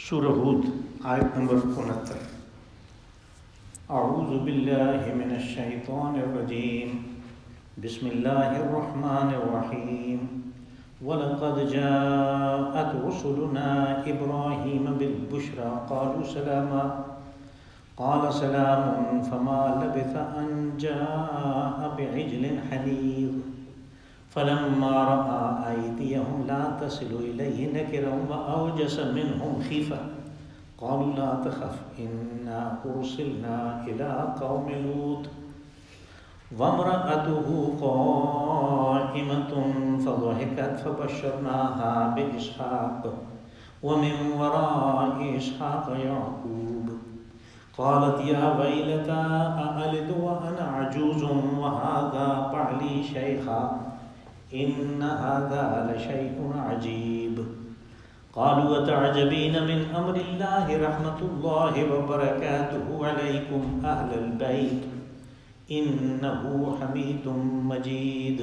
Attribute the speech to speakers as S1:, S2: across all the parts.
S1: سورہ ہود آیت نمبر 69۔ اعوذ باللہ من الشیطان الرجیم، بسم اللہ الرحمن الرحیم۔ وَلَقَدْ جَاءَتْ رُسُلُنَا إِبْرَاهِيمَ بِالْبُشْرَى قَالُوا سَلَامًا قَالَ سَلَامٌ فَمَا لَبِثَ أَنْ جَاءَ بِعِجْلٍ حَنِيظٍ فَلَمَّا رَأَىٰ أَيْدِيَهُمْ لَا تَصِلُ إِلَيْهِ نَكِرَهُمْ وَأَوْجَسَ مِنْهُمْ خِيفَةً قَالُوا لَا تَخَفْ إِنَّا أُرْسِلْنَا إِلَىٰ قَوْمِ لُوطٍ وَامْرَأَتُهُ قَائِمَةٌ فَضَحِكَتْ فَبَشَّرْنَاهَا بِإِسْحَاقَ وَمِنْ وَرَاءِ إِسْحَاقَ يَعْقُوبَ قَالَتْ يَا وَيْلَتَىٰ أَأَلِدُ وَأَنَا عَجُوزٌ وَهَٰذَا بَعْلِي شَيْخًا إِنَّ هَٰذَا لَشَيْءٌ عَجِيبٌ قَالُوا أَتَعْجَبِينَ مِنْ أَمْرِ اللَّهِ رَحْمَةُ اللَّهِ وَبَرَكَاتُهُ عَلَيْكُمْ أَهْلَ الْبَيْتِ إِنَّهُ حَمِيدٌ مَّجِيدٌ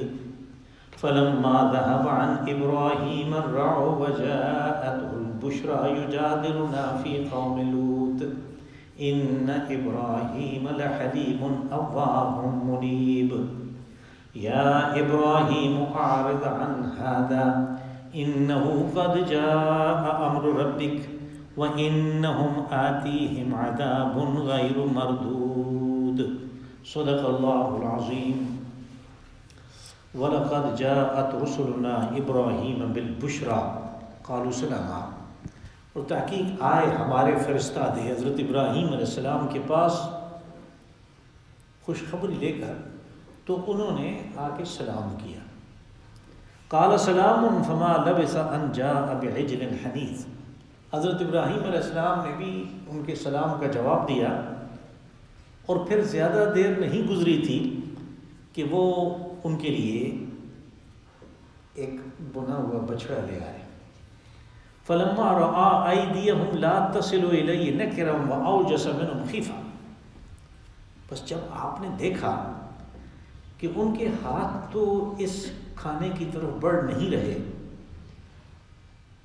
S1: فَلَمَّا ذَهَبَ عَنْ إِبْرَاهِيمَ الرَّعْعُ وَجَاءَتْهُ الْبُشْرَىٰ يُجَادِلُنَا فِي قَوْمِ لُوطٍ إِنَّ إِبْرَاهِيمَ لَحَلِيمٌ أَوَّاهٌ مُّنِيبٌ يَا إِبْرَاهِيمُ أَعْرِضْ عَنْ هَٰذَا إِنَّهُ قَدْ جَاءَ أَمْرُ رَبِّكَ وَإِنَّهُمْ آتِيهِمْ عَذَابٌ غَيْرُ مَرْدُودٍ صدق اللہ العظیم۔ وَلَقَدْ جَاءَتْ رُسُلُنَا إِبْرَاهِيمَ بِالْبُشْرَىٰ قَالُوا سَلَامًا، اور تحقیق آئے ہمارے فرستادے حضرت ابراہیم علیہ السلام کے پاس خوشخبری لے کر، تو انہوں نے آ کے سلام کیا۔ قال سلام فما لبث ان جاء بعجل حنیظ، حضرت ابراہیم علیہ السلام نے بھی ان کے سلام کا جواب دیا، اور پھر زیادہ دیر نہیں گزری تھی کہ وہ ان کے لیے ایک بنا ہوا بچڑا لے آئے۔ فلما رأى أيديهم لا تصل إليه نكرهم وأوجس منهم خيفة، بس جب آپ نے دیکھا کہ ان کے ہاتھ تو اس کھانے کی طرف بڑھ نہیں رہے،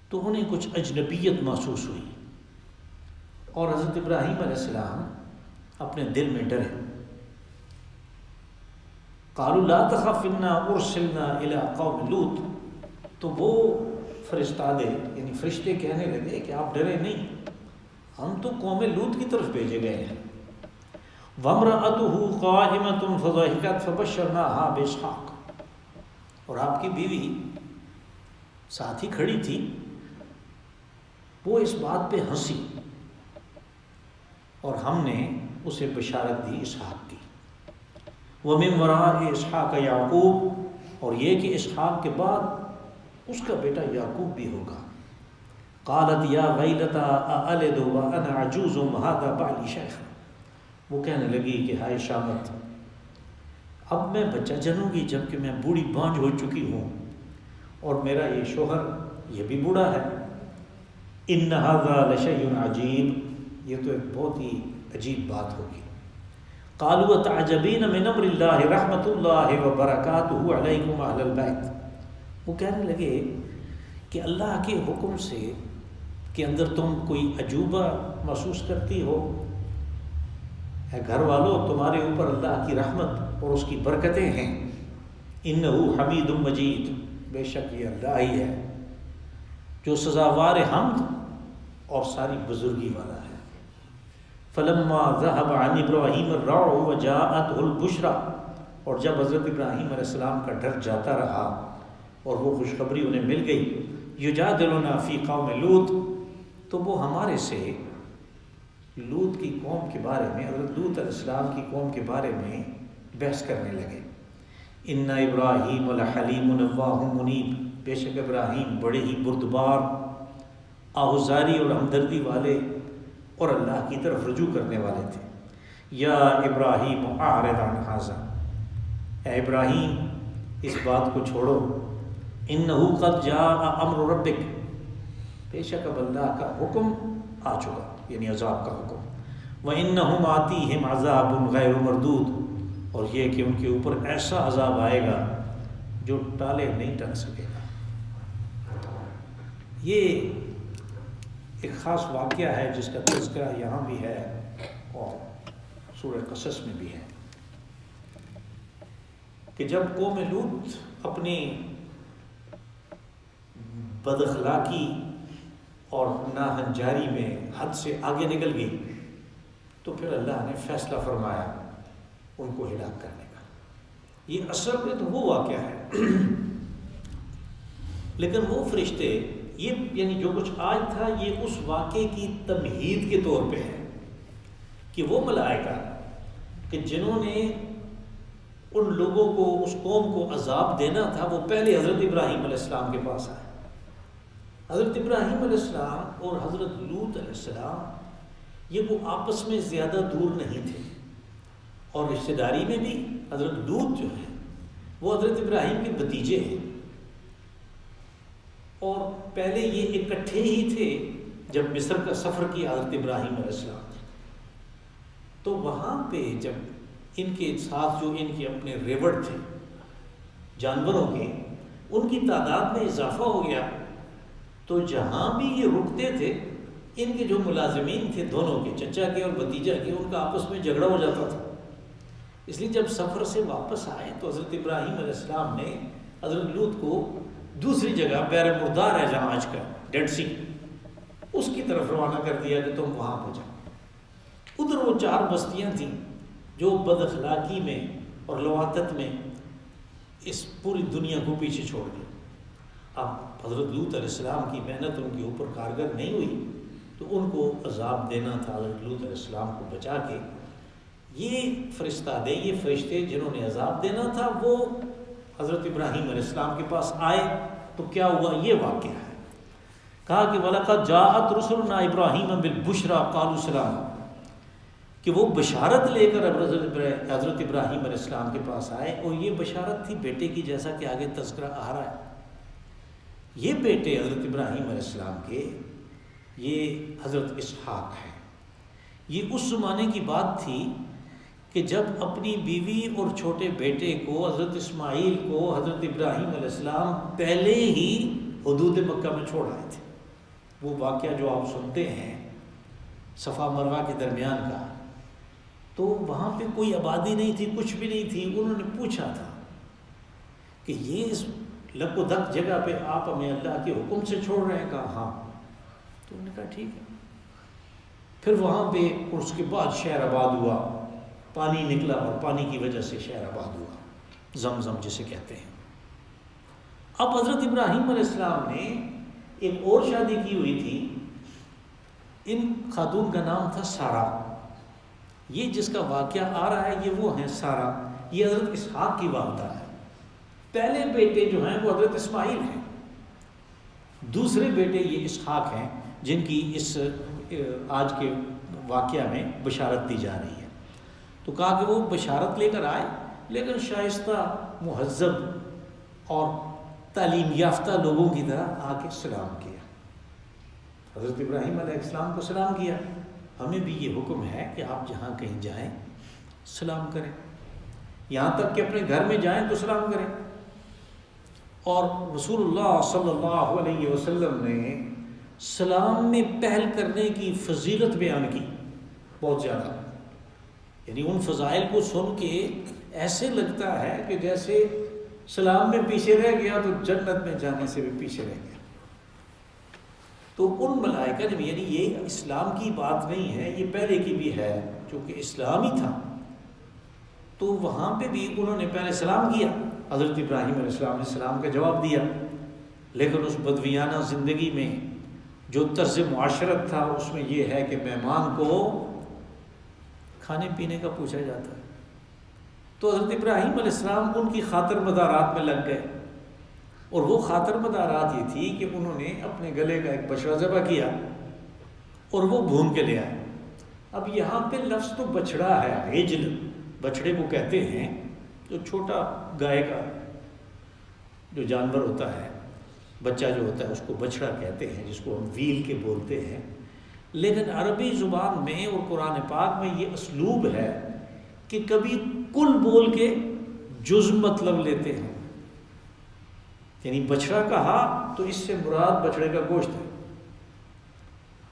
S1: تو انہیں کچھ اجنبیت محسوس ہوئی، اور حضرت ابراہیم علیہ السلام اپنے دل میں ڈرے۔ قالوا لا تخف انا ارسلنا الى قوم لوط، تو وہ فرستادے یعنی فرشتے کہنے لگے کہ آپ ڈرے نہیں، ہم تو قوم لوط کی طرف بھیجے گئے ہیں۔ وامرأته قائمة فضحكت فبشرناها بإسحاق، اور آپ کی بیوی ساتھ ہی کھڑی تھی، وہ اس بات پہ ہنسی، اور ہم نے اسے بشارت دی اسحاق کی۔ وَمِن وَرَاءِ إِسْحَاقَ يَعْقُوبَ، اور یہ کہ اسحاق کے بعد اس کا بیٹا یعقوب بھی ہوگا۔ قالت یا ویلتىٰ أَأَلِدُ وَأَنَا عَجُوزٌ وَهَٰذَا بَعْلِي شَيْخٌ، وہ کہنے لگی کہ ہائے شامت، اب میں بچہ جنوں گی جب کہ میں بوڑھی بانجھ ہو چکی ہوں، اور میرا یہ شوہر یہ بھی بوڑھا ہے۔ إِنَّ هَٰذَا لَشَيْءٌ عَجِيبٌ، یہ تو ایک بہت ہی عجیب بات ہوگی۔ قالوا تعجبین من امر اللہ رحمۃ اللہ وبرکاتہ علیکم اہل البیت، وہ کہنے لگے کہ اللہ کے حکم سے کہ اندر تم کوئی عجوبہ محسوس کرتی ہو، اے گھر والوں تمہارے اوپر اللہ کی رحمت اور اس کی برکتیں ہیں۔ انہ حمید مجید، بے شک یہ اللہ ہی ہے جو سزاوار حمد اور ساری بزرگی والا ہے۔ فلما ذهب عن ابراہیم الرعع وجاءته البشرى، اور جب حضرت ابراہیم علیہ السلام کا ڈر جاتا رہا اور وہ خوشخبری انہیں مل گئی، یجادلنا فی قوم لوط، تو وہ ہمارے سے لوط کی قوم کے بارے میں، حضرت لوط علیہ السلام کی قوم کے بارے میں بحث کرنے لگے۔ ان ابراہیم لحلیم اوّاہ منیب، بے شک ابراہیم بڑے ہی بردبار، آہوزاری اور ہمدردی والے اور اللہ کی طرف رجوع کرنے والے تھے۔ یا ابراہیم اعرض عن ھذا، اے ابراہیم اس بات کو چھوڑو، انہ قد جاء امر ربک، بے شک اب اللہ کا حکم آ چکا، یعنی عذاب کا حکم۔ وَإِنَّهُمْ آتِيهِمْ عَذَابٌ غَيْرُ مَرْدُودٌ، اور یہ کہ ان کے اوپر ایسا عذاب آئے گا جو ٹالے نہیں ٹل سکے گا۔ یہ ایک خاص واقعہ ہے جس کا تذکرہ یہاں بھی ہے اور سورہ قصص میں بھی ہے کہ جب قوم لوط اپنی بد اخلاقی اور ناہنجاری میں حد سے آگے نکل گئی تو پھر اللہ نے فیصلہ فرمایا ان کو ہلاک کرنے کا۔ یہ اصل میں تو وہ واقعہ ہے لیکن وہ فرشتے یہ یعنی جو کچھ آج تھا یہ اس واقعے کی تمہید کے طور پہ ہے کہ وہ ملائکہ کہ جنہوں نے ان لوگوں کو اس قوم کو عذاب دینا تھا وہ پہلے حضرت ابراہیم علیہ السلام کے پاس آئے۔ حضرت ابراہیم علیہ السلام اور حضرت لوط علیہ السلام یہ وہ آپس میں زیادہ دور نہیں تھے اور رشتہ داری میں بھی حضرت لوط جو ہے وہ حضرت ابراہیم کے بھتیجے ہیں اور پہلے یہ اکٹھے ہی تھے جب مصر کا سفر کیا حضرت ابراہیم علیہ السلام نے۔ تو وہاں پہ جب ان کے ساتھ جو ان کے اپنے ریوڑ تھے جانوروں کے ان کی تعداد میں اضافہ ہو گیا تو جہاں بھی یہ رکتے تھے ان کے جو ملازمین تھے دونوں کے چچا کے اور بھتیجا کے ان کا آپس میں جھگڑا ہو جاتا تھا۔ اس لیے جب سفر سے واپس آئے تو حضرت ابراہیم علیہ السلام نے حضرت لوط کو دوسری جگہ بیر مردار ہے جہاں آج کا ڈیڈ سی اس کی طرف روانہ کر دیا کہ تم وہاں پہ جاؤ۔ ادھر وہ 4 بستیاں تھیں جو بد اخلاقی میں اور لواطت میں اس پوری دنیا کو پیچھے چھوڑ گئے۔ اب حضرت لوط علیہ السلام کی محنت ان کے اوپر کارگر نہیں ہوئی تو ان کو عذاب دینا تھا۔ حضرت لوط علیہ السلام کو بچا کے یہ فرشتے جنہوں نے عذاب دینا تھا وہ حضرت ابراہیم علیہ السلام کے پاس آئے تو کیا ہوا یہ واقعہ ہے۔ کہا کہ وَلَقَدْ جَاءَتْ رُسُلُنَا إِبْرَاهِيمَ بِالْبُشْرَىٰ قَالُوا سَلَامًا کہ وہ بشارت لے کر حضرت ابراہیم علیہ السلام کے پاس آئے اور یہ بشارت تھی بیٹے کی جیسا کہ آگے تذکرہ آ رہا ہے۔ یہ بیٹے حضرت ابراہیم علیہ السلام کے یہ حضرت اسحاق ہیں۔ یہ اس زمانے کی بات تھی کہ جب اپنی بیوی اور چھوٹے بیٹے کو حضرت اسماعیل کو حضرت ابراہیم علیہ السلام پہلے ہی حدود مکہ میں چھوڑ آئے تھے۔ وہ واقعہ جو آپ سنتے ہیں صفا مروہ کے درمیان کا، تو وہاں پہ کوئی آبادی نہیں تھی، کچھ بھی نہیں تھی۔ انہوں نے پوچھا تھا کہ یہ اس لک و دک جگہ پہ آپ ہمیں اللہ کے حکم سے چھوڑ رہے ہیں؟ کہا ہاں۔ تو انہوں نے کہا ٹھیک ہے۔ پھر وہاں پہ اور اس کے بعد شہر آباد ہوا، پانی نکلا اور پانی کی وجہ سے شہر آباد ہوا، زمزم جسے کہتے ہیں۔ اب حضرت ابراہیم علیہ السلام نے ایک اور شادی کی ہوئی تھی، ان خاتون کا نام تھا سارا۔ یہ جس کا واقعہ آ رہا ہے یہ وہ ہیں سارا، یہ حضرت اسحاق کی والدہ ہے۔ پہلے بیٹے جو ہیں وہ حضرت اسماعیل ہیں، دوسرے بیٹے یہ اسحاق ہیں جن کی اس آج کے واقعہ میں بشارت دی جا رہی ہے۔ تو کہا کہ وہ بشارت لے کر آئے لیکن شائستہ مہذب اور تعلیم یافتہ لوگوں کی طرح آ کے سلام کیا۔ حضرت ابراہیم علیہ السلام کو سلام کیا۔ ہمیں بھی یہ حکم ہے کہ آپ جہاں کہیں جائیں سلام کریں، یہاں تک کہ اپنے گھر میں جائیں تو سلام کریں۔ اور رسول اللہ صلی اللہ علیہ وسلم نے سلام میں پہل کرنے کی فضیلت بیان کی بہت زیادہ، یعنی ان فضائل کو سن کے ایسے لگتا ہے کہ جیسے سلام میں پیچھے رہ گیا تو جنت میں جانے سے بھی پیچھے رہ گیا۔ تو ان ملائکہ جب یعنی یہ اسلام کی بات نہیں ہے، یہ پہلے کی بھی ہے، چونکہ اسلام ہی تھا تو وہاں پہ بھی انہوں نے پہلے سلام کیا۔ حضرت ابراہیم علیہ السلام نے سلام کا جواب دیا، لیکن اس بدویانہ زندگی میں جو طرز معاشرت تھا اس میں یہ ہے کہ مہمان کو کھانے پینے کا پوچھا جاتا ہے۔ تو حضرت ابراہیم علیہ السلام ان کی خاطر مدارات میں لگ گئے، اور وہ خاطر مدارات یہ تھی کہ انہوں نے اپنے گلے کا ایک بچڑا ذبح کیا اور وہ بھون کے لے آئے۔ اب یہاں پہ لفظ تو بچڑا ہے، عجل بچڑے کو کہتے ہیں، جو چھوٹا گائے کا جو جانور ہوتا ہے، بچہ جو ہوتا ہے اس کو بچڑا کہتے ہیں، جس کو ہم ویل کے بولتے ہیں۔ لیکن عربی زبان میں اور قرآن پاک میں یہ اسلوب ہے کہ کبھی کل بول کے جز مطلب لیتے ہیں، یعنی بچڑا کہا تو اس سے مراد بچڑے کا گوشت ہے،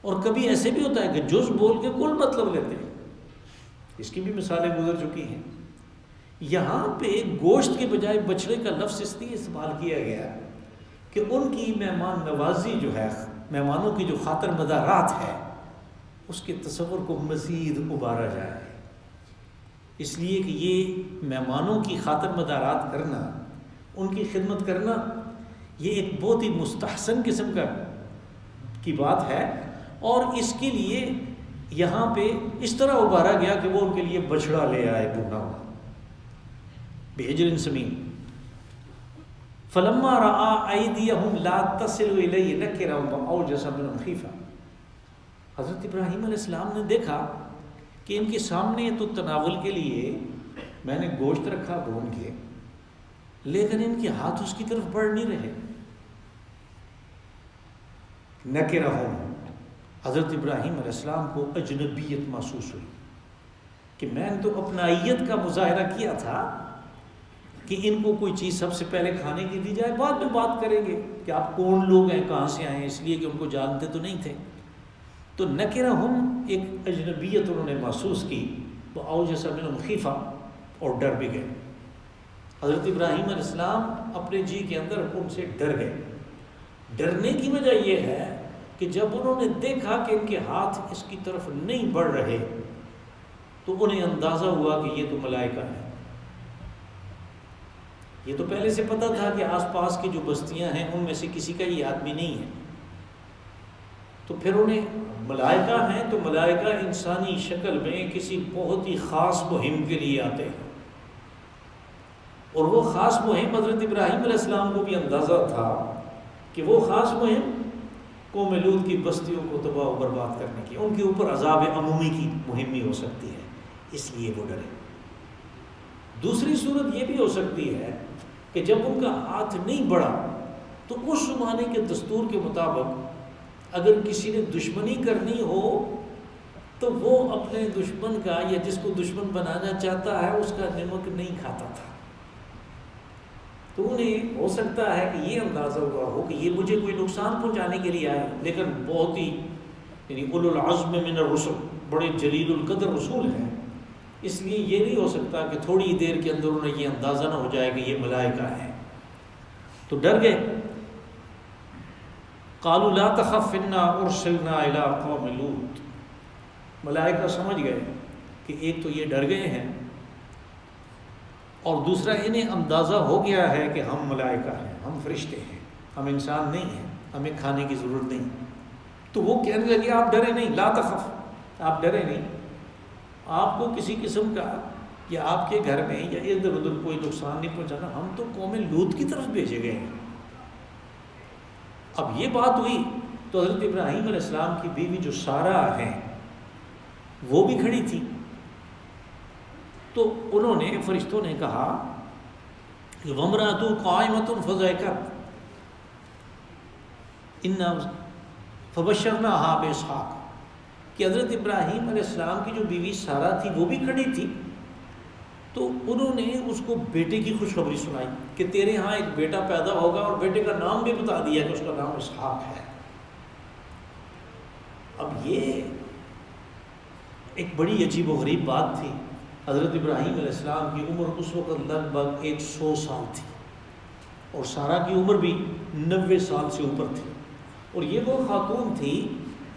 S1: اور کبھی ایسے بھی ہوتا ہے کہ جز بول کے کل مطلب لیتے ہیں، اس کی بھی مثالیں گزر چکی ہیں۔ یہاں پہ گوشت کے بجائے بچڑے کا لفظ اس لیے استعمال کیا گیا کہ ان کی مہمان نوازی جو ہے، مہمانوں کی جو خاطر مدارات ہے، اس کے تصور کو مزید ابھارا جائے، اس لیے کہ یہ مہمانوں کی خاطر مدارات کرنا، ان کی خدمت کرنا، یہ ایک بہت ہی مستحسن قسم کی بات ہے، اور اس کے لیے یہاں پہ اس طرح ابھارا گیا کہ وہ ان کے لیے بچڑا لے آئے بھونا ہوا بحجر سمین۔ فلما رأى أيديهم لا تصل إليه نكرهم وأوجس منهم خيفة۔ حضرت ابراہیم علیہ السلام نے دیکھا کہ ان کے سامنے تو تناول کے لیے میں نے گوشت رکھا بھون کے، لیکن ان کے ہاتھ اس کی طرف بڑھ نہیں رہے۔ نکرہم، حضرت ابراہیم علیہ السلام کو اجنبیت محسوس ہوئی کہ میں نے تو اپنائیت کا مظاہرہ کیا تھا کہ ان کو کوئی چیز سب سے پہلے کھانے کی دی جائے، بعد میں بات کریں گے کہ آپ کون لوگ ہیں، کہاں سے آئے ہیں، اس لیے کہ ان کو جانتے تو نہیں تھے۔ تو نکرہم، ایک اجنبیت انہوں نے محسوس کی، وہ اوجس منہم خیفہ، اور ڈر بھی گئے۔ حضرت ابراہیم علیہ السلام اپنے جی کے اندر ان سے ڈر گئے۔ ڈرنے کی وجہ یہ ہے کہ جب انہوں نے دیکھا کہ ان کے ہاتھ اس کی طرف نہیں بڑھ رہے تو انہیں اندازہ ہوا کہ یہ تو ملائکہ ہیں۔ یہ تو پہلے سے پتہ تھا کہ آس پاس کی جو بستیاں ہیں ان میں سے کسی کا یہ آدمی نہیں ہے، تو پھر انہیں ملائکہ ہیں تو ملائکہ انسانی شکل میں کسی بہت ہی خاص مہم کے لیے آتے ہیں، اور وہ خاص مہم حضرت ابراہیم علیہ السلام کو بھی اندازہ تھا کہ وہ خاص مہم قوم لوط کی بستیوں کو تباہ و برباد کرنے کی، ان کے اوپر عذاب عمومی کی مہم بھی ہو سکتی ہے، اس لیے وہ ڈرے۔ دوسری صورت یہ بھی ہو سکتی ہے کہ جب ان کا ہاتھ نہیں بڑھا تو اس زمانے کے دستور کے مطابق اگر کسی نے دشمنی کرنی ہو تو وہ اپنے دشمن کا یا جس کو دشمن بنانا چاہتا ہے اس کا نمک نہیں کھاتا تھا، تو انہیں ہو سکتا ہے کہ یہ اندازہ ہوا ہو کہ یہ مجھے کوئی نقصان پہنچانے کے لیے آئے، لیکن بہت ہی یعنی اولو العزم من الرسل، بڑے جلیل القدر رسول ہیں، اس لیے یہ نہیں ہو سکتا کہ تھوڑی دیر کے اندر انہیں یہ اندازہ نہ ہو جائے کہ یہ ملائکہ ہیں، تو ڈر گئے۔ قالوا لا تخف انا ارسلنا الى قوم لوط، ملائکہ سمجھ گئے کہ ایک تو یہ ڈر گئے ہیں اور دوسرا انہیں اندازہ ہو گیا ہے کہ ہم ملائکہ ہیں، ہم فرشتے ہیں، ہم انسان نہیں ہیں، ہمیں کھانے کی ضرورت نہیں، تو وہ کہنے لگے آپ ڈرے نہیں، لا تخف، آپ ڈرے نہیں، آپ کو کسی قسم کا یا آپ کے گھر میں یا ادھر ادھر کوئی نقصان نہیں پہنچانا، ہم تو قوم لوط کی طرف بھیجے گئے ہیں۔ اب یہ بات ہوئی تو حضرت ابراہیم علیہ السلام کی بیوی جو سارہ ہیں وہ بھی کھڑی تھی، تو انہوں نے فرشتوں نے کہا کہ وَامْرَأَتُهُ قَائِمَةٌ فَضَحِكَتْ فَبَشَّرْنَاهَا بِإِسْحَاقَ، کہ حضرت ابراہیم علیہ السلام کی جو بیوی سارہ تھی وہ بھی کھڑی تھی، تو انہوں نے اس کو بیٹے کی خوشخبری سنائی کہ تیرے ہاں ایک بیٹا پیدا ہوگا، اور بیٹے کا نام بھی بتا دیا کہ اس کا نام اسحاق ہے۔ اب یہ ایک بڑی عجیب و غریب بات تھی۔ حضرت ابراہیم علیہ السلام کی عمر اس وقت لگ بھگ 100 سال تھی، اور سارہ کی عمر بھی 90 سال سے اوپر تھی، اور یہ وہ خاتون تھی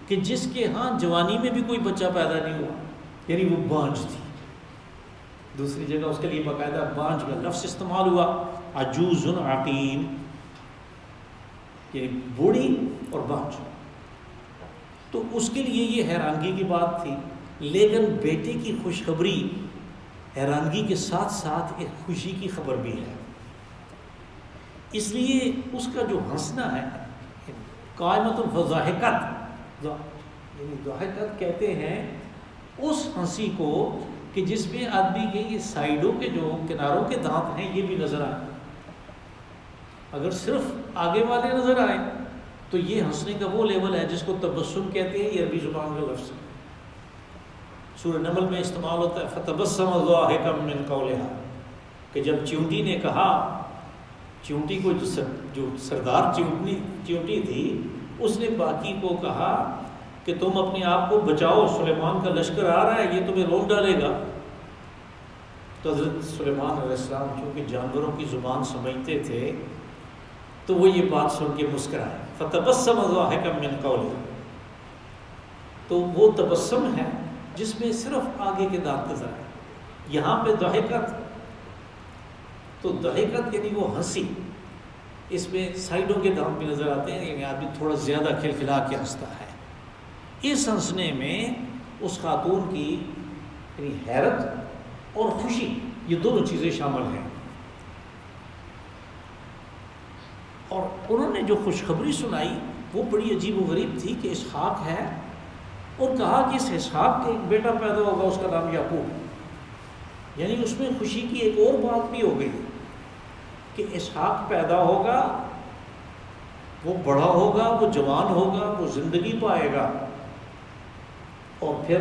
S1: کہ جس کے ہاں جوانی میں بھی کوئی بچہ پیدا نہیں ہوا، یعنی وہ بانجھ تھی۔ دوسری جگہ اس کے لیے باقاعدہ بانجھ کا لفظ استعمال ہوا، عجوز عقیم، یعنی بوڑھی اور بانجھ، تو اس کے لیے یہ حیرانگی کی بات تھی، لیکن بیٹے کی خوشخبری حیرانگی کے ساتھ ساتھ ایک خوشی کی خبر بھی ہے، اس لیے اس کا جو ہنسنا ہے قائمۃ فضاحکت، یعنی ضاحکت کہتے ہیں اس ہنسی کو کہ جس میں آدمی کے یہ سائیڈوں کے جو کناروں کے دانت ہیں یہ بھی نظر آئے، اگر صرف آگے والے نظر آئے تو یہ ہنسنے کا وہ لیول ہے جس کو تبسم کہتے ہیں، یہ عربی زبان کا لفظ ہے، سورہ نمل میں استعمال ہوتا ہے فتبسم ضاحکا من قولها، کہ جب چیونٹی نے کہا، چیونٹی کو جو سردار چیونٹی تھی اس نے باقی کو کہا کہ تم اپنے آپ کو بچاؤ، سلیمان کا لشکر آ رہا ہے، یہ تمہیں روک ڈالے گا۔ تو حضرت سلیمان علیہ السلام چونکہ جانوروں کی زبان سمجھتے تھے تو وہ یہ بات سن کے مسکرائے، فتبسم ضاحکا من قولہ، تو وہ تبسم ہے جس میں صرف آگے کے دانت نظر آئے۔ یہاں پہ ضحکت، تو ضحکت یعنی وہ ہنسی، اس میں سائڈوں کے دانت بھی نظر آتے ہیں، یعنی آدمی تھوڑا زیادہ کھلکھلا کے ہنستا ہے۔ اس ہنسنے میں اس خاتون کی یعنی حیرت اور خوشی، یہ دونوں چیزیں شامل ہیں۔ اور انہوں نے جو خوشخبری سنائی وہ بڑی عجیب و غریب تھی کہ اسحاق ہے، اور کہا کہ اس اسحاق کا ایک بیٹا پیدا ہوگا، اس کا نام یعقوب۔ یعنی اس میں خوشی کی ایک اور بات بھی ہو گئی کہ اسحاق پیدا ہوگا، وہ بڑا ہوگا، وہ جوان ہوگا، وہ زندگی پائے گا، اور پھر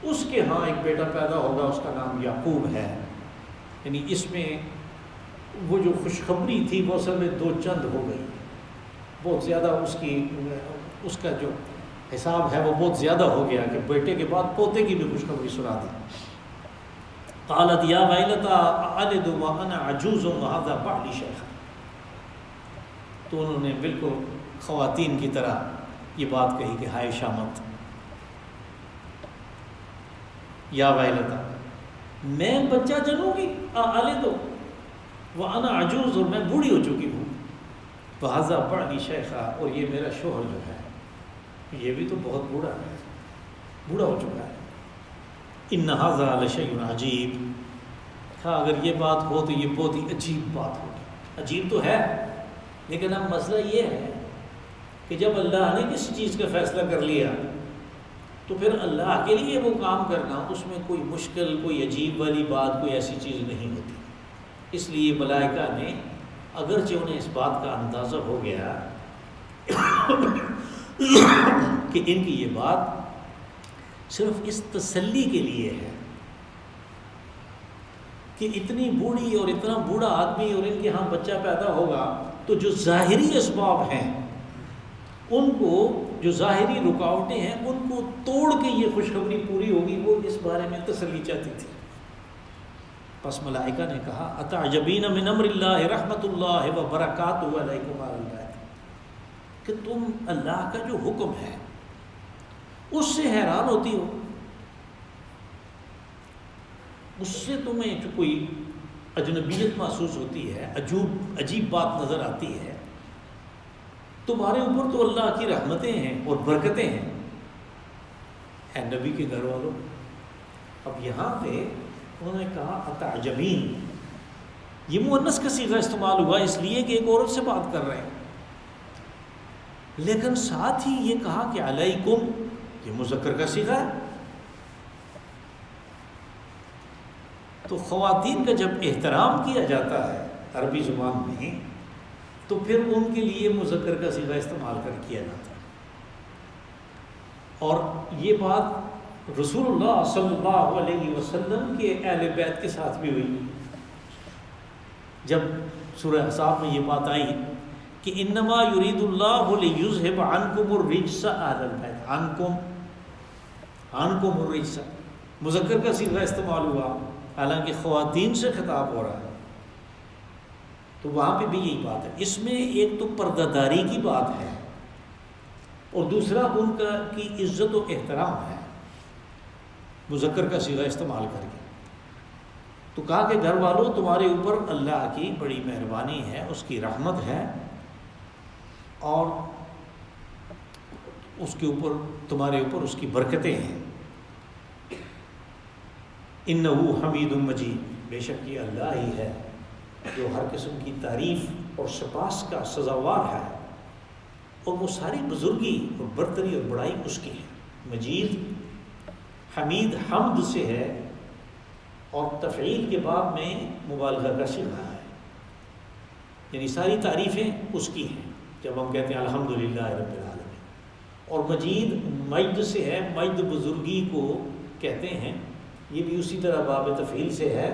S1: اس کے ہاں ایک بیٹا پیدا ہوگا، اس کا نام یعقوب ہے۔ یعنی اس میں وہ جو خوشخبری تھی وہ اصل میں دو چند ہو گئی، بہت زیادہ اس کا جو حساب ہے وہ بہت زیادہ ہو گیا کہ بیٹے کے بعد پوتے کی بھی خوشخبری سنا دی۔ قالت یا ویلتا أألد وأنا عجوز وهذا بعلی شیخا، تو انہوں نے بالکل خواتین کی طرح یہ بات کہی کہ ہائے شامت، یا ویلتا میں بچہ جنوں گی، أألد وأنا عجوز، اور میں بوڑھی ہو چکی ہوں، وهذا بعلی شیخا، اور یہ میرا شوہر جو ہے یہ بھی تو بہت بوڑھا ہے، بوڑھا ہو چکا ہے۔ ان ھذا لشیء عجیب، کہا اگر یہ بات ہو تو یہ بہت ہی عجیب بات ہوگی۔ عجیب تو ہے، لیکن اب مسئلہ یہ ہے کہ جب اللہ نے کسی چیز کا فیصلہ کر لیا تو پھر اللہ کے لیے وہ کام کرنا، اس میں کوئی مشکل، کوئی عجیب والی بات، کوئی ایسی چیز نہیں ہوتی۔ اس لیے ملائکہ نے اگرچہ انہیں اس بات کا اندازہ ہو گیا کہ ان کی یہ بات صرف اس تسلی کے لیے ہے کہ اتنی بوڑھی اور اتنا بوڑھا آدمی اور ان کے ہاں بچہ پیدا ہوگا، تو جو ظاہری اسباب ہیں ان کو، جو ظاہری رکاوٹیں ہیں ان کو توڑ کے یہ خوشخبری پوری ہوگی، وہ اس بارے میں تسلی چاہتی تھی۔ پس ملائکہ نے کہا اتعجبین من امر اللہ رحمت اللہ وبرکاتہ علیکم اہل البیت، کہ تم اللہ کا جو حکم ہے اس سے حیران ہوتی ہو، اس سے تمہیں جو کوئی اجنبیت محسوس ہوتی ہے، عجیب بات نظر آتی ہے، تمہارے اوپر تو اللہ کی رحمتیں ہیں اور برکتیں ہیں، اے نبی کے گھر والوں۔ اب یہاں پہ انہوں نے کہا اتعجبین، یہ مؤنث کا صیغہ استعمال ہوا اس لیے کہ ایک عورت سے بات کر رہے ہیں، لیکن ساتھ ہی یہ کہا کہ علیکم، یہ مذکر کا صیغہ ہے۔ تو خواتین کا جب احترام کیا جاتا ہے عربی زبان میں تو پھر ان کے لیے مذکر کا صیغہ استعمال کیا جاتا ہے۔ اور یہ بات رسول اللہ صلی اللہ علیہ وسلم کے اہل بیت کے ساتھ بھی ہوئی، جب سورہ احزاب میں یہ بات آئی کہ انما یرید اللہ لیذھب عنکم الرجس اہل البیت، عنکم الرجس، مذکر کا صیغہ استعمال ہوا حالانکہ خواتین سے خطاب ہو رہا ہے، تو وہاں پہ بھی یہی بات ہے۔ اس میں ایک تو پردہ داری کی بات ہے اور دوسرا ان کی عزت و احترام ہے، مذکر کا صیغہ استعمال کر کے۔ تو کہا کہ گھر والوں تمہارے اوپر اللہ کی بڑی مہربانی ہے، اس کی رحمت ہے، اور اس کے اوپر، تمہارے اوپر اس کی برکتیں ہیں۔ انہ حمید مجید، بے شک یہ اللہ ہی ہے جو ہر قسم کی تعریف اور سپاس کا سزاوار ہے، اور وہ ساری بزرگی اور برتری اور بڑائی اس کی ہے۔ مجید، حمید حمد سے ہے، اور تفعیل کے بعد میں مبالغہ کا صیغہ ہے، یعنی ساری تعریفیں اس کی ہیں جب ہم کہتے ہیں الحمدللہ رب العالمین۔ اور مجید مجد سے ہے، مجد بزرگی کو کہتے ہیں، یہ بھی اسی طرح باب تفعیل سے ہے،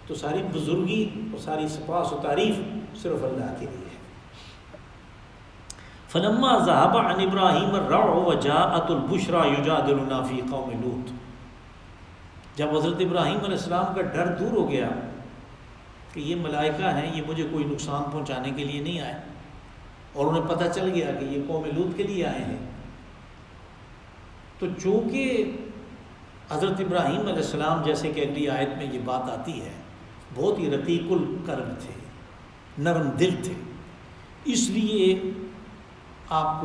S1: تو ساری بزرگی اور ساری سپاس و تعریف صرف اللہ کے لیے ہے۔ فلما ذهب عن ابراہیم الروع وجاءت البشرى یجادلنا فی قوم لوط، جب حضرت ابراہیم علیہ السلام کا ڈر دور ہو گیا کہ یہ ملائکہ ہیں، یہ مجھے کوئی نقصان پہنچانے کے لیے نہیں آئے، اور انہیں پتہ چل گیا کہ یہ قوم لوط کے لیے آئے ہیں، تو چونکہ حضرت ابراہیم علیہ السلام جیسے کہ اگلی آیت میں یہ بات آتی ہے بہت ہی رقیق القلب تھے، نرم دل تھے، اس لیے آپ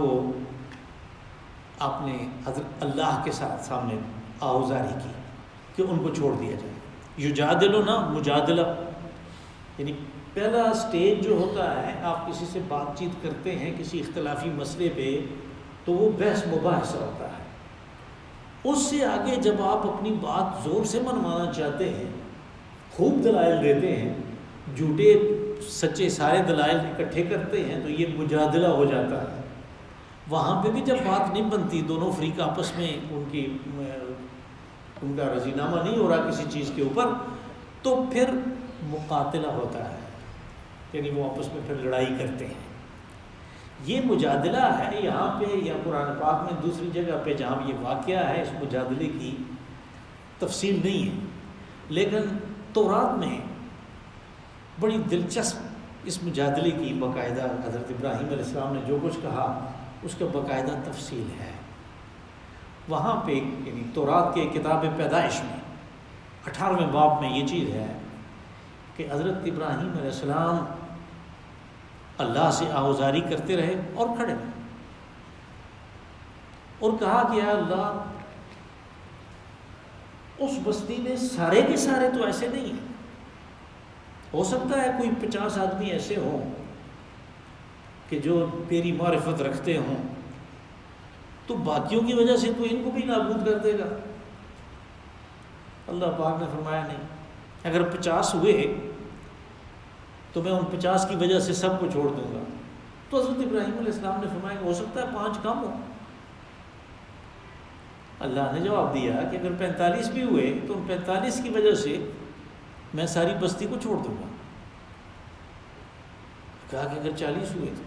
S1: نے حضرت اللہ کے ساتھ سامنے آہوزاری کی کہ ان کو چھوڑ دیا جائے۔ یجادلنا مجادلہ، یعنی پہلا سٹیج جو ہوتا ہے آپ کسی سے بات چیت کرتے ہیں کسی اختلافی مسئلے پہ تو وہ بحث مباحثہ ہوتا ہے، اس سے آگے جب آپ اپنی بات زور سے منوانا چاہتے ہیں، خوب دلائل دیتے ہیں، جھوٹے سچے سارے دلائل اکٹھے کرتے ہیں، تو یہ مجادلہ ہو جاتا ہے۔ وہاں پہ بھی جب بات نہیں بنتی، دونوں فریق آپس میں ان کا رضینامہ نہیں ہو رہا کسی چیز کے اوپر، تو پھر مقاتلہ ہوتا ہے، یعنی وہ آپس میں پھر لڑائی کرتے ہیں۔ یہ مجادلہ ہے یہاں پہ یا قرآن پاک میں دوسری جگہ پہ جہاں یہ واقعہ ہے، اس مجادلے کی تفصیل نہیں ہے، لیکن تورات میں بڑی دلچسپ اس مجادلے کی باقاعدہ حضرت ابراہیم علیہ السلام نے جو کچھ کہا اس کا باقاعدہ تفصیل ہے۔ وہاں پہ یعنی تورات کے کتاب پیدائش میں 18ویں باب میں یہ چیز ہے کہ حضرت ابراہیم علیہ السلام اللہ سے آہوزاری کرتے رہے اور کھڑے رہے اور کہا کہ یا اللہ، اس بستی میں سارے کے سارے تو ایسے نہیں ہیں، ہو سکتا ہے کوئی 50 آدمی ایسے ہوں کہ جو تیری معرفت رکھتے ہوں، تو باقیوں کی وجہ سے تو ان کو بھی نابود کر دے گا۔ اللہ پاک نے فرمایا نہیں، اگر 50 ہوئے تو میں ان 50 کی وجہ سے سب کو چھوڑ دوں گا۔ تو حضرت ابراہیم علیہ السلام نے فرمایا کہ ہو سکتا ہے 5 کم ہو۔ اللہ نے جواب دیا کہ اگر 45 بھی ہوئے تو ان 45 کی وجہ سے میں ساری بستی کو چھوڑ دوں گا۔ کہا کہ اگر 40 ہوئے تو،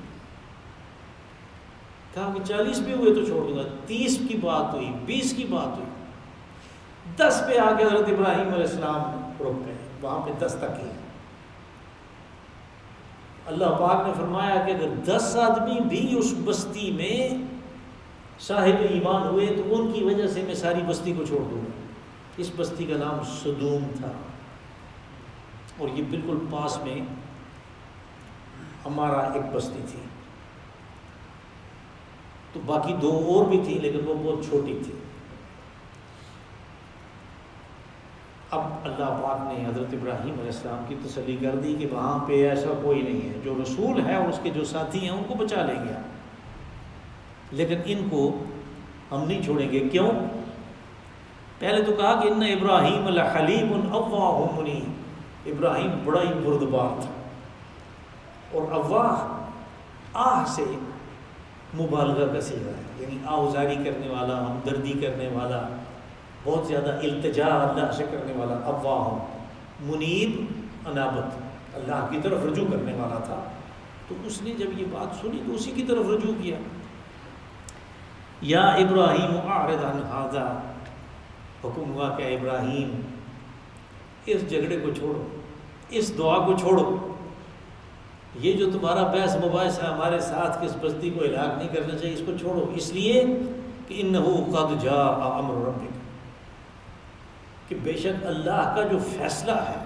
S1: کہا کہ 40 بھی ہوئے تو چھوڑ دوں گا۔ 30 کی بات ہوئی، 20 کی بات ہوئی، 10 پہ آ کے حضرت ابراہیم علیہ السلام رک گئے، وہاں پہ 10 تک ہی۔ اللہ پاک نے فرمایا کہ اگر 10 آدمی بھی اس بستی میں صاحب ایمان ہوئے تو ان کی وجہ سے میں ساری بستی کو چھوڑ دوں گا۔ اس بستی کا نام سدوم تھا، اور یہ بالکل پاس میں ہمارا ایک بستی تھی، تو باقی 2 اور بھی تھی لیکن وہ بہت چھوٹی تھی۔ اب اللہ پاک نے حضرت ابراہیم علیہ السلام کی تسلی کر دی کہ وہاں پہ ایسا کوئی نہیں ہے، جو رسول ہے اور اس کے جو ساتھی ہیں ان کو بچا لیں گے، لیکن ان کو ہم نہیں چھوڑیں گے۔ کیوں؟ پہلے تو کہا کہ ان ابراہیم لحلیم اواہ منیب، ابراہیم بڑا ہی بردبار تھا، اور اواہ آہ سے مبالغہ کا صیغہ ہے، یعنی آہوزاری کرنے والا، ہمدردی کرنے والا، بہت زیادہ التجا اللہ سے کرنے والا۔ اواہ منیب، انابت، اللہ کی طرف رجوع کرنے والا تھا۔ تو اس نے جب یہ بات سنی تو اسی کی طرف رجوع کیا۔ یا ابراہیم اعرض عن ھذا، حکم ہوا کہ ابراہیم اس جھگڑے کو چھوڑو، اس دعا کو چھوڑو، یہ جو تمہارا بحث مباحث ہے ہمارے ساتھ کہ اس بستی کو ہلاک نہیں کرنا چاہیے، اس کو چھوڑو، اس لیے کہ انہ قد جاء امر ربک، کہ بے شک اللہ کا جو فیصلہ ہے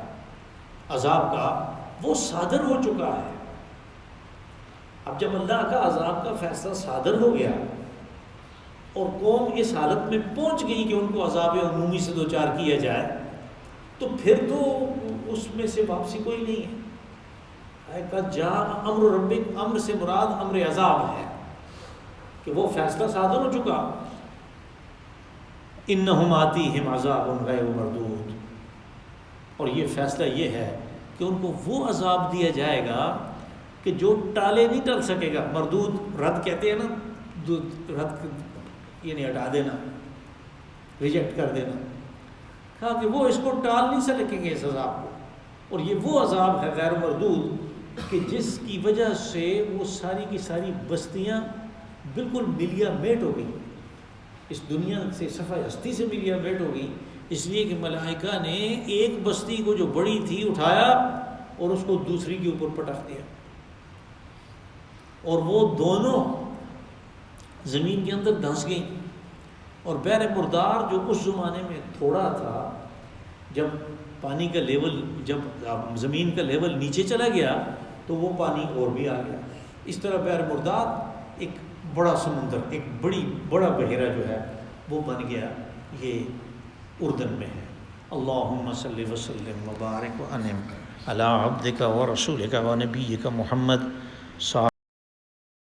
S1: عذاب کا وہ صادر ہو چکا ہے۔ اب جب اللہ کا عذاب کا فیصلہ صادر ہو گیا اور قوم اس حالت میں پہنچ گئی کہ ان کو عذاب عمومی سے دوچار کیا جائے، تو پھر تو اس میں سے واپسی کوئی نہیں ہے۔ قد جاء امر ربک، امر سے مراد امر عذاب ہے کہ وہ فیصلہ صادر ہو چکا۔ انہم آتیہم عذاب غیر مردود، اور یہ فیصلہ یہ ہے کہ ان کو وہ عذاب دیا جائے گا کہ جو ٹالے نہیں ٹل سکے گا۔ مردود رد کہتے ہیں نا، رد یعنی ہٹا دینا، ریجیکٹ کر دینا۔ کہا کہ وہ اس کو ٹال نہیں سکیں گے اس عذاب کو، اور یہ وہ عذاب ہے غیر مردود کہ جس کی وجہ سے وہ ساری کی ساری بستیاں بالکل ملیا میٹ ہو گئی، اس دنیا سے صفحہ ہستی سے ملیا میٹ ہو گئی، اس لیے کہ ملائکہ نے ایک بستی کو جو بڑی تھی اٹھایا اور اس کو دوسری کے اوپر پٹخ دیا، اور وہ دونوں زمین کے اندر دھنس گئیں۔ اور بحر مردار جو اس زمانے میں تھوڑا تھا، جب پانی کا لیول، جب زمین کا لیول نیچے چلا گیا تو وہ پانی اور بھی آ گیا۔ اس طرح بحر مردار ایک بڑا سمندر، ایک بڑا بحیرہ جو ہے وہ بن گیا، یہ اردن میں ہے۔ اللہم صلی وسلم وبارک وانعم علی عبدک ورسولک ونبیک محمد